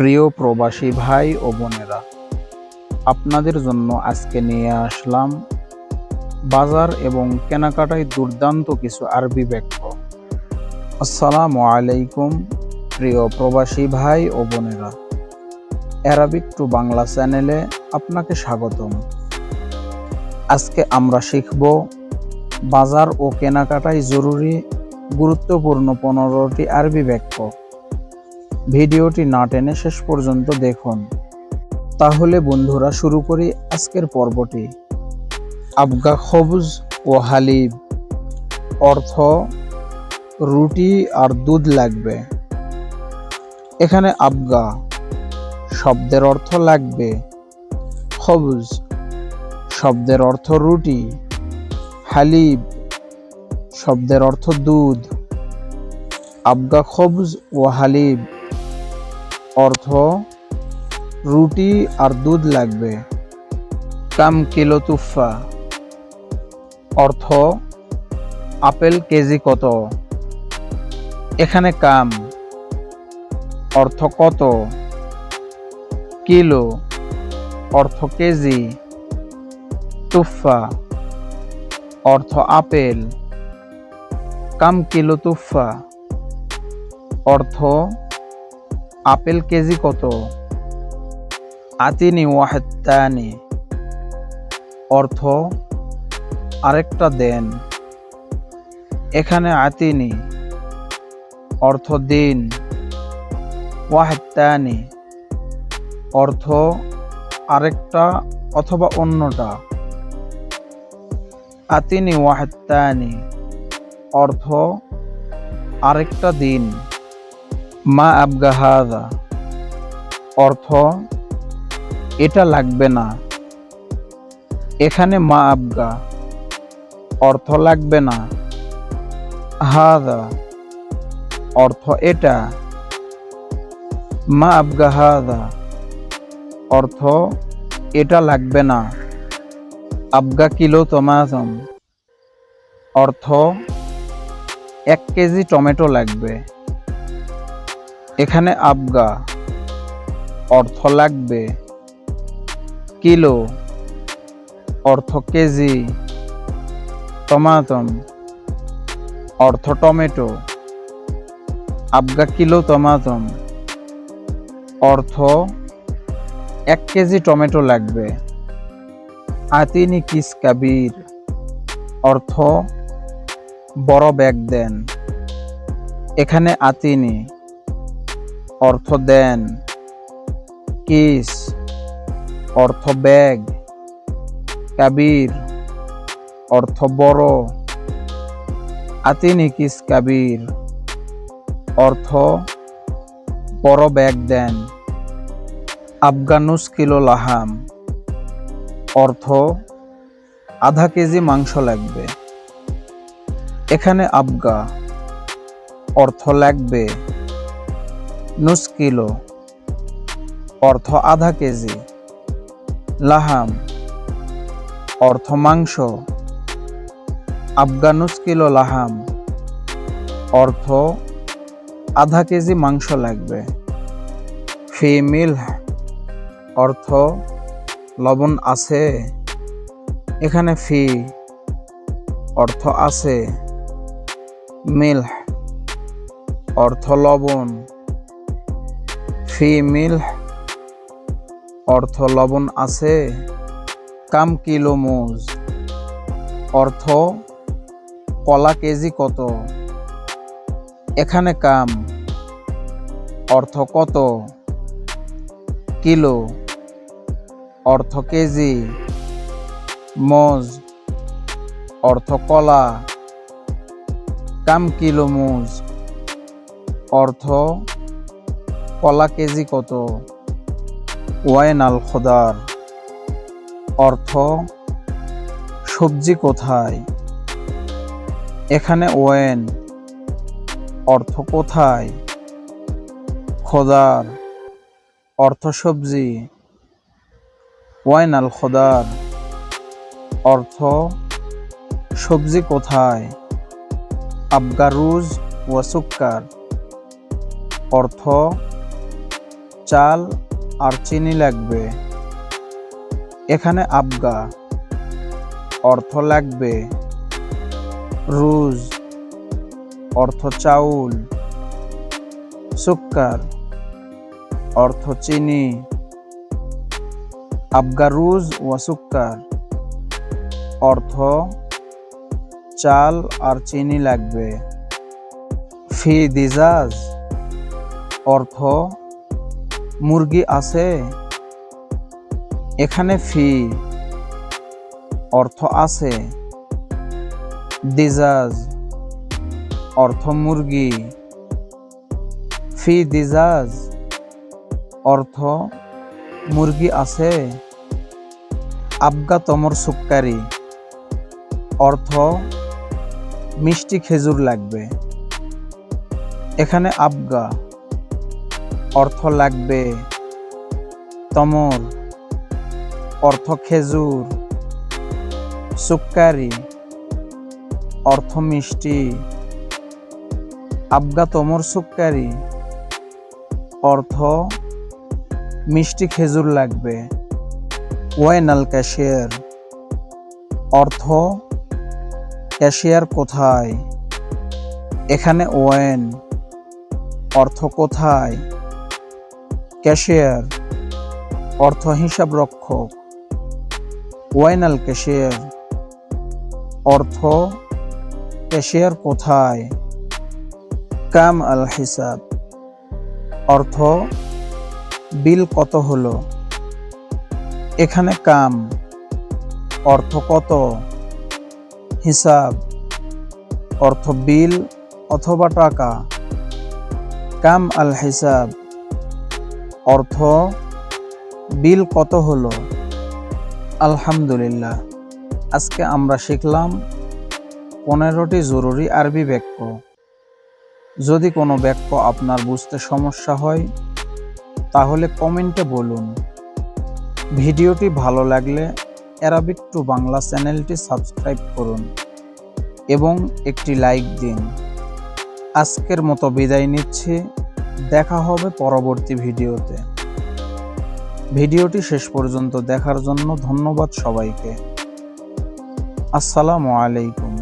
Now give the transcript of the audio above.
প্রিয় প্রবাসী ভাই ও বোনেরা, আপনাদের জন্য আজকে নিয়ে আসলাম বাজার এবং কেনাকাটায় দুর্দান্ত কিছু আরবি বাক্য। আসসালামু আলাইকুম প্রিয় প্রবাসী ভাই ও বোনেরা, অ্যারাবিক টু বাংলা চ্যানেলে আপনাকে স্বাগতম। আজকে আমরা শিখব বাজার ও কেনাকাটায় জরুরি গুরুত্বপূর্ণ 15টি আরবি বাক্য। ভিডিওটি না টেনে শেষ পর্যন্ত দেখুন। তাহলে বন্ধুরা, শুরু করি আজকের পর্বটি। আবগা খবজ ও হালিব, অর্থ রুটি আর দুধ লাগবে। এখানে আবগা শব্দের অর্থ লাগবে, খবজ শব্দের অর্থ রুটি, হালিব শব্দের অর্থ দুধ। আবগা খবজ ও হালিব অর্থ রুটি আর দুধ লাগবে। কাম কিলো তুফা, অর্থ আপেল কেজি কত। এখানে কাম অর্থ কত, কিলো অর্থ কেজি, তুফা অর্থ আপেল। কাম কিলো তুফা অর্থ আপেল কেজি কত। আতিনি ওয়াহেদ তানি, অর্থ আরেকটা দেন। এখানে আতিনি অর্থ দিন, ওয়াহেদ তানি অর্থ আরেকটা অথবা অন্যটা। আতিনি ওয়াহেদ তানি অর্থ আরেকটা দিন। মা আবগা হাদা, অর্থ এটা লাগবে না। এখানে মা আবগা অর্থ লাগবে না, হাদা অর্থ এটা। মা আবগা হাদা অর্থ এটা লাগবে না। আবগা কিলো টমাটম, অর্থ 1 কেজি টমেটো লাগবে। এখানে আবগা অর্থ লাগবে, কিলো অর্থ কেজি, টমাটম অর্থ টমেটো। আবগা কিলো টমাটম অর্থ 1 কেজি টমেটো লাগবে। আতিনি কিস কাবির, অর্থ বড় ব্যাগ দেন। এখানে আতিনি অর্থ দেন, কিস অর্থ ব্যাগ, কাবির অর্থ বড়। আতিনি কিস কাবির অর্থ বড় ব্যাগ দেন। আবগা নুস কিলো লাহাম, অর্থ আধা কেজি মাংস লাগবে। এখানে আবগা অর্থ লাগবে, নুস কিলো অর্থ আধা কেজি, লাহাম অর্থ মাংস। আবগা নুস কিলো লাহাম অর্থ আধা কেজি মাংস লাগবে। ফি মিলহ অর্থ লবণ আছে। এখানে ফি অর্থ আছে, মিলহ অর্থ লবণ। ফি মিলহ অর্থ লবণ আছে। কাম কিলো মুজ, অর্থ কলা কেজি কত। এখানে কাম অর্থ কত, কিলো অর্থ কেজি, মোজ অর্থ কলা। কাম কিলো মুজ অর্থ কলা কেজি কত। ওয়াইন আল খোদার, অর্থ সবজি কোথায়। এখানে ওয়েন অর্থ কোথায়, খোদার অর্থ সবজি। ওয়াইন আল খোদার অর্থ সবজি কোথায়। আবগা রুজ ও সুক্কার, অর্থ চাল আর চিনি লাগবে। এখানে আবগা অর্থ লাগবে। রুজ অর্থ চাউল। সুক্কার অর্থ চিনি। আবগা রুজ ওয়া সুক্কার অর্থ চাল আর চিনি লাগবে। ফি দিজাজ অর্থ মুরগি আছে। এখানে ফি অর্থ আছে। দিজাজ অর্থ মুরগি। ফি দিজাজ অর্থ মুরগি আছে। আবগা তমর সুক্কারি অর্থ মিষ্টি খেজুর লাগবে। এখানে আবগা অর্থ লাগবে। তমর অর্থ খেজুর। সুক্কারি অর্থ মিষ্টি। আবগা তমর সুক্কারি অর্থ মিষ্টি খেজুর লাগবে। ওয়াইনাল ক্যাশিয়ার অর্থ ক্যাশিয়ার কোথায়। এখানে ওয়েন অর্থ কোথায়। ক্যাশিয়ার অর্থ হিসাব রক্ষক। ওয়াইনাল ক্যাশিয়ার অর্থ ক্যাশিয়ার কোথায়। কাম আল হিসাব অর্থ বিল কত হলো। এখানে কাম অর্থ কত। হিসাব অর্থ বিল অথবা টাকা। কাম আল হিসাব অর্থ বিল কত হলো। আলহামদুলিল্লাহ, আজকে আমরা শিখলাম 15টি জরুরি আরবি বাক্য। যদি কোনো বাক্য আপনার বুঝতে সমস্যা হয় তাহলে কমেন্টে বলুন। ভিডিওটি ভালো লাগলে অ্যারাবিক টু বাংলা চ্যানেলটি সাবস্ক্রাইব করুন এবং একটি লাইক দিন। আজকের মতো বিদায় নিচ্ছি। দেখা হবে পরবর্তী ভিডিওতে। ভিডিওটি শেষ পর্যন্ত দেখার জন্য ধন্যবাদ সবাইকে। আসসালামু আলাইকুম।